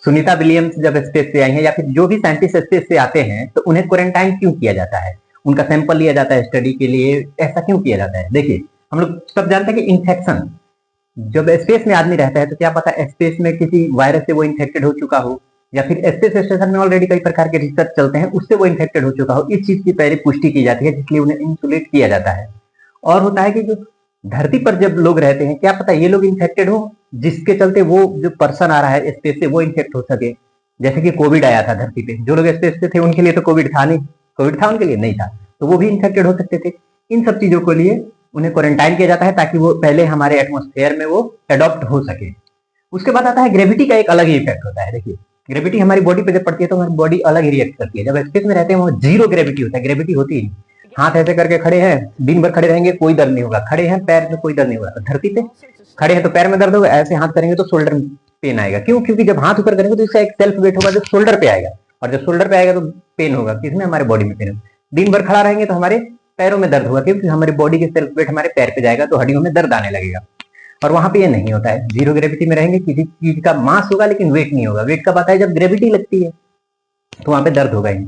Sunita Williams जब space से आई हैं या फिर जो भी साइंटिस्ट स्पेस से आते हैं तो उन्हें क्वारंटाइन क्यों किया जाता है, उनका सैंपल लिया जाता है स्टडी के लिए, ऐसा क्यों किया जाता है? देखिए, हम लोग सब जानते हैं कि इन्फेक्शन, जब स्पेस में आदमी रहता है तो क्या पता स्पेस में किसी वायरस से वो इन्फेक्टेड हो चुका हो, या फिर स्पेस स्टेशन में ऑलरेडी कई प्रकार के रिसर्च चलते हैं, उससे वो इन्फेक्टेड हो चुका हो। इस चीज की पहले पुष्टि की जाती है, जिसलिए उन्हें इंसुलेट किया जाता है। और होता है कि जो धरती पर जब लोग रहते हैं, क्या पता ये लोग इन्फेक्टेड हो, जिसके चलते वो जो पर्सन आ रहा है स्पेस से वो इन्फेक्ट हो सके। जैसे कि कोविड आया था धरती पे, जो लोग स्पेस पे थे उनके लिए तो कोविड था नहीं, कोविड था उनके लिए नहीं था, तो वो भी इन्फेक्टेड हो सकते थे। इन सब चीजों के लिए उन्हें क्वारंटाइन किया जाता है ताकि वो पहले हमारे एटमॉस्फेयर में वो अडॉप्ट हो सके। उसके बाद आता है ग्रेविटी का एक अलग ही इफेक्ट होता है। देखिए, ग्रेविटी हमारी बॉडी पे जब पड़ती है तो हमारी बॉडी अलग ही रिएक्ट करती है। जब स्पेस में रहते हैं वहाँ जीरो ग्रेविटी होता है, ग्रेविटी होती ही नहीं। हाथ ऐसे करके खड़े हैं, दिन भर खड़े रहेंगे, कोई दर्द नहीं होगा। खड़े हैं, पैर में कोई दर्द नहीं होगा। धरती पे खड़े हैं तो पैर में दर्द होगा, ऐसे हाथ करेंगे तो शोल्डर में पेन आएगा। क्यों? क्योंकि जब हाथ ऊपर करेंगे तो इसका एक सेल्फ वेट होगा जो शोल्डर पे आएगा, और जब शोल्डर पे आएगा तो पेन होगा किसमें? हमारे बॉडी में पेन होगा। दिन भर खड़ा रहेंगे तो हमारे पैरों में दर्द होगा, क्योंकि हमारी बॉडी के सेल्फ वेट हमारे पैर पे जाएगा तो हड्डियों में दर्द आने लगेगा। और वहां पे ये नहीं होता है, जीरो ग्रेविटी में रहेंगे, किसी चीज का मास होगा लेकिन वेट नहीं होगा। वेट कब आता है? जब ग्रेविटी लगती है, तो वहां पे दर्द होगा ही।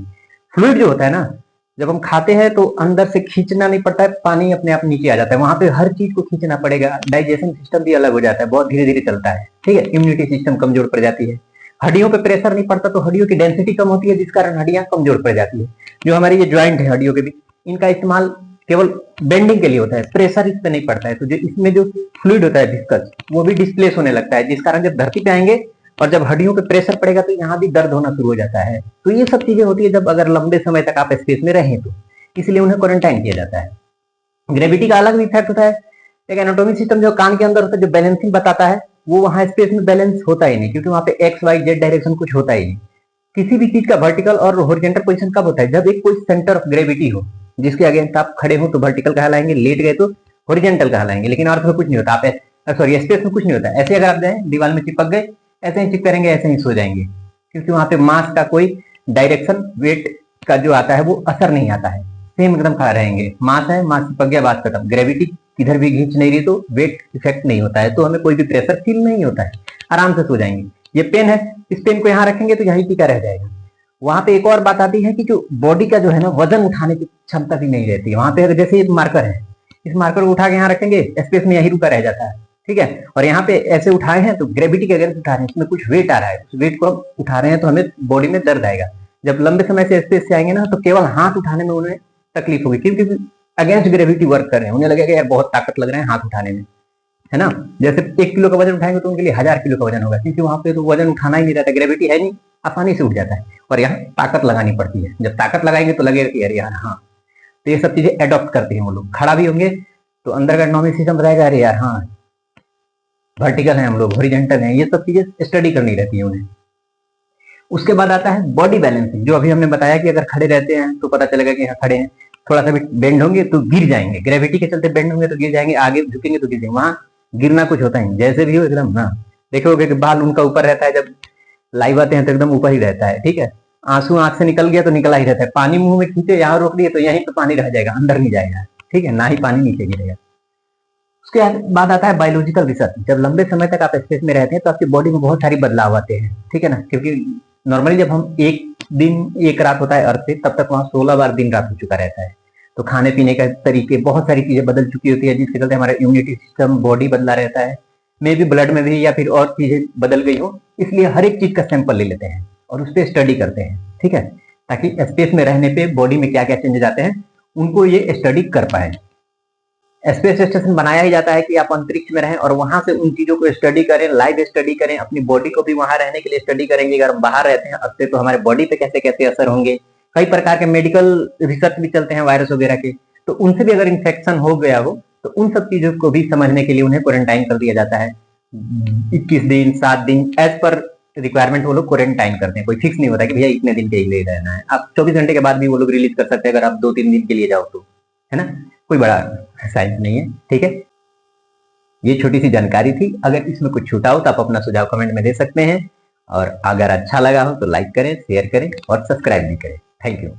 फ्लूइड जो होता है ना, जब हम खाते हैं तो अंदर से खींचना नहीं पड़ता है, पानी अपने आप नीचे आ जाता है। वहां पे हर चीज को खींचना पड़ेगा। डाइजेशन सिस्टम भी अलग हो जाता है, बहुत धीरे धीरे चलता है, ठीक है। इम्यूनिटी सिस्टम कमजोर पड़ जाती है। हड्डियों पे प्रेशर नहीं पड़ता तो हड्डियों की डेंसिटी कम होती है, जिस कारण हड्डियां कमजोर पड़ जाती है। जो हमारी ये ज्वाइंट है हड्डियों के भी, इनका इस्तेमाल केवल बेंडिंग के लिए होता है, प्रेशर इस पे नहीं पड़ता है। तो जो इसमें जो फ्लूइड होता है विस्कस, वो भी डिस्प्लेस होने लगता है, जिस कारण जब धरती पे आएंगे और जब हड्डियों पे प्रेशर पड़ेगा तो यहाँ भी दर्द होना शुरू हो जाता है। तो ये सब चीजें होती है जब अगर लंबे समय तक आप स्पेस में रहें तो, इसलिए उन्हें क्वारंटाइन किया जाता है। ग्रेविटी का अलग भी इफेक्ट होता है। एक एनाटॉमी सिस्टम जो कान के अंदर होता है, जो बैलेंसिंग बताता है, वो वहां स्पेस में बैलेंस होता ही नहीं, क्योंकि वहां पे एक्स वाई जेड डायरेक्शन कुछ होता ही नहीं। किसी भी चीज का वर्टिकल और हॉरिजॉन्टल पोजीशन कब होता है? जब एक कोई सेंटर ऑफ ग्रेविटी हो, जिसके अगेंस्ट आप खड़े हो तो वर्टिकल कहलाएंगे, लेट गए तो हॉरिजॉन्टल कहलाएंगे। लेकिन अर्थ में कुछ नहीं होता, आप सॉरी स्पेस में कुछ नहीं होता। ऐसे अगर आप जाए दीवार में चिपक गए, ऐसे ही चिपक करेंगे, ऐसे ही सो जाएंगे, क्योंकि वहां पे मास का कोई डायरेक्शन वेट का जो आता है वो असर नहीं आता है, सेम एकदम खड़ा रहेंगे। मास है, मास चिपक गया, बात खत्म। ग्रेविटी किधर भी खींच नहीं रही तो वेट इफेक्ट नहीं होता है, तो हमें कोई भी प्रेशर फील नहीं होता है, आराम से सो जाएंगे। ये पेन है, इस पेन को यहाँ रखेंगे तो यहीं टीका रह जाएगा। वहां पे एक और बात आती है कि जो बॉडी का जो है ना वजन उठाने की क्षमता भी नहीं रहती है वहां पे। जैसे ये मार्कर है, इस मार्कर को उठा के यहाँ रखेंगे, स्पेस में यही रुका रह जाता है, ठीक है। और यहाँ पे ऐसे उठाए हैं तो ग्रेविटी के अगेंस्ट उठा रहे हैं, इसमें कुछ वेट आ रहा है, उस वेट को हम उठा रहे हैं तो हमें बॉडी में दर्द आएगा। जब लंबे समय से स्पेस से आएंगे ना तो केवल हाथ उठाने में उन्हें तकलीफ होगी, क्योंकि अगेंस्ट ग्रेविटी वर्क कर रहे हैं, उन्हें लगेगा यार बहुत ताकत लग रहा है हाथ उठाने में, है ना। जैसे 1 किलो का वजन उठाएंगे तो उनके लिए 1000 किलो का वजन होगा, क्योंकि वहां पे तो वजन उठाना ही नहीं रहता, ग्रेविटी है नहीं, आसानी से उठ जाता है। और यहाँ ताकत लगानी पड़ती है, जब ताकत लगाएंगे तो लगेगा कि यार हाँ। तो ये सब चीजें एडॉप्ट करते हैं वो लोग। खड़ा भी होंगे तो अंदर का एटॉमिक सिस्टम बताएगा अरे यार हाँ वर्टिकल है हम लोग, हॉरिजॉन्टल है, ये सब चीजें स्टडी करनी रहती है उन्हें। उसके बाद आता है बॉडी बैलेंसिंग, जो अभी हमने बताया कि अगर खड़े रहते हैं तो पता चलेगा कि यहाँ खड़े हैं, थोड़ा सा भी बेंड होंगे तो गिर जाएंगे, ग्रेविटी के चलते बेंड होंगे तो गिर जाएंगे, आगे झुकेंगे तो गिर जाएंगे। वहां गिरना कुछ होता है, जैसे भी हो एकदम ना। देखोगे कि बाल उनका ऊपर रहता है, जब लाइव आते हैं तो एकदम ऊपर ही रहता है, ठीक है। आंसू आंख से निकल गया तो निकला ही रहता है, पानी मुंह में खींचे यहाँ रोक दिए तो यहीं पे पानी रह जाएगा, अंदर नहीं जाएगा, ठीक है, ना ही पानी नीचे गिरेगा। उसके बाद आता है बायोलॉजिकल रिसर्च। जब लंबे समय तक आप स्पेस में रहते हैं तो आपकी बॉडी में बहुत सारी बदलाव आते हैं, ठीक है ना। क्योंकि नॉर्मली जब हम एक दिन एक रात होता है अर्थ से, तब तक वहां 16 बार दिन रात हो चुका रहता है। तो खाने पीने के तरीके, बहुत सारी चीजें बदल चुकी होती है, जिसके चलते हमारा इम्यूनिटी सिस्टम, बॉडी बदला रहता है। मे भी ब्लड में भी या फिर और चीजें बदल गई हो, इसलिए हर एक चीज का सैंपल ले लेते हैं और उस पर स्टडी करते हैं, ठीक है, ताकि स्पेस में रहने पे बॉडी में क्या क्या चेंजेस आते हैं उनको ये स्टडी कर पाए। स्पेस स्टेशन बनाया ही जाता है कि आप अंतरिक्ष में रहें और वहां से उन चीजों को स्टडी करें, लाइव स्टडी करें, अपनी बॉडी को भी वहां रहने के लिए स्टडी करेंगे। अगर हम बाहर रहते हैं अब से तो हमारे बॉडी पे कैसे कैसे असर होंगे। कई प्रकार के मेडिकल रिसर्च भी चलते हैं वायरस वगैरह के, तो उनसे भी अगर इन्फेक्शन हो गया हो तो उन सब चीजों को भी समझने के लिए उन्हें क्वारंटाइन कर दिया जाता है। 21 दिन 7 दिन एज पर रिक्वायरमेंट वो लोग क्वारंटाइन करते हैं। कोई फिक्स नहीं होता कि भैया इतने दिन के लिए रहना है। आप 24 घंटे के बाद भी वो लोग रिलीज कर सकते हैं अगर आप 2-3 दिन के लिए जाओ तो, है ना। कोई बड़ा साइंस नहीं है, ठीक है। ये छोटी सी जानकारी थी। अगर इसमें कुछ छूटा हो तो आप अपना सुझाव कमेंट में दे सकते हैं, और अगर अच्छा लगा हो तो लाइक करें, शेयर करें और सब्सक्राइब भी करें। Thank you.